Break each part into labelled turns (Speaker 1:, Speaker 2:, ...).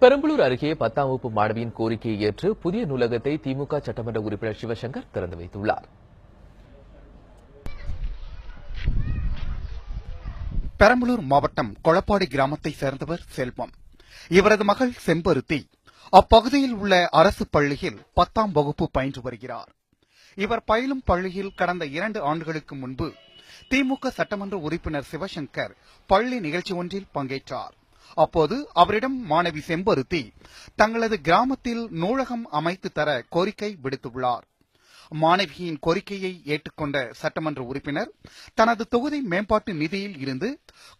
Speaker 1: பெரம்பலூர் அருகே 10ஆம் வகுப்பு மாணவியின் கோரிக்கையை ஏற்று புதிய நூலகத்தை திமுக சட்டமன்ற உறுப்பினர் சிவசங்கர் திறந்து வைத்துள்ளார்.
Speaker 2: பெரம்பலூர் மாவட்டம் கொளப்பாடி கிராமத்தை சேர்ந்தவர் செல்வம். இவரது மகள் செம்பருத்தி அப்பகுதியில் உள்ள அரசு பள்ளியில் 10ஆம் வகுப்பு பயின்று வருகிறார். இவர் பயிலும் பள்ளியில் கடந்த 2 ஆண்டுகளுக்கு முன்பு திமுக சட்டமன்ற உறுப்பினர் சிவசங்கர் பள்ளி நிகழ்ச்சி ஒன்றில் பங்கேற்றார். அப்போது அவரிடம் மாணவி செம்பருத்தி தங்களது கிராமத்தில் நூலகம் அமைத்து தர கோரிக்கை விடுத்துள்ளார். மாணவியின் கோரிக்கையை ஏற்றுக்கொண்ட சட்டமன்ற உறுப்பினர் தனது தொகுதி மேம்பாட்டு நிதியில் இருந்து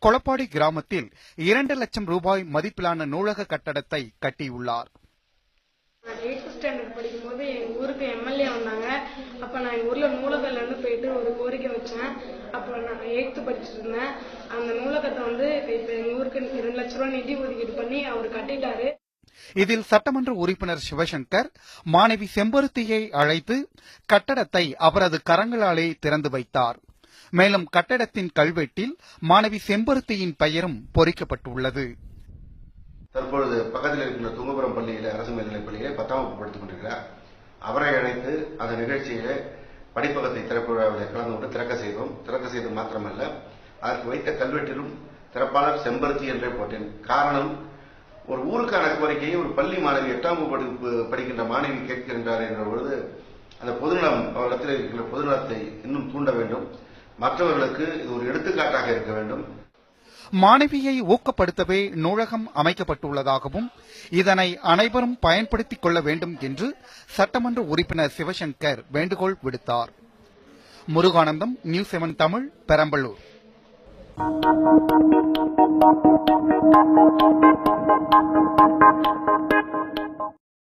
Speaker 2: கொளப்பாடி கிராமத்தில் 2 லட்சம் ரூபாய் மதிப்பிலான நூலக கட்டடத்தை கட்டியுள்ளார்.
Speaker 3: 8th ஸ்டாண்டர்ட் படிக்கும்போது எங்க ஊருக்கு எம்எல்ஏ வந்தாங்க. அப்ப நான் எங்க ஊர்ல நூலகத்துல இருந்து போயிட்டு ஒரு கோரிக்கை வச்சேன். அப்ப நான் 8th படிச்சுட்டு இருந்தேன். அந்த நூலகத்தை இப்ப எங்க ஊருக்கு 2 லட்சம் ரூபாய் நிதி ஒதுக்கீடு பண்ணி அவர் கட்டிட்டாரு.
Speaker 2: இதில் சட்டமன்ற உறுப்பினர் சிவசங்கர் மாணவி செம்பருத்தியை அழைத்து கட்டடத்தை அவரது கரங்களாலே திறந்து வைத்தார். மேலும் கட்டடத்தின் கல்வெட்டில் மாணவி செம்பருத்தியின் பெயரும் பொறிக்கப்பட்டுள்ளது.
Speaker 4: தற்பொழுது பக்கத்தில் இருக்கின்ற துங்கபுரம் பள்ளியில அரசு மேல்நிலைப் பள்ளியிலே 10ஆம் வகுப்பு படித்துக் கொண்டிருக்கிறார். அவரை அழைத்து அந்த நிகழ்ச்சியிலே படிப்பகத்தை திறப்பு விழாவில் கலந்து கொண்டு திறக்க செய்தோம். திறக்க செய்து மாத்திரமல்ல, அதற்கு வைத்த கல்வெட்டிலும் திறப்பாளர் செம்பருத்தி என்றே போட்டேன். காரணம், ஒரு ஊருக்கான கோரிக்கையை ஒரு பள்ளி மாணவி 8ஆம் வகுப்பு படிக்கின்ற மாணவி கேட்கின்றார் என்ற பொழுது அந்த பொதுநலம் அவரிடத்தில் இருக்கின்ற பொதுநலத்தை இன்னும் தூண்ட வேண்டும். மற்றவர்களுக்கு இது ஒரு எடுத்துக்காட்டாக இருக்க வேண்டும்.
Speaker 2: மாணவியை ஊக்கப்படுத்தவே நூலகம் அமைக்கப்பட்டுள்ளதாகவும் இதனை அனைவரும் பயன்படுத்திக் கொள்ள வேண்டும் என்று சட்டமன்ற உறுப்பினர் சிவசங்கர் வேண்டுகோள் விடுத்தார். முருகானந்தம், நியூஸ் 7 தமிழ், பெரம்பலூர்.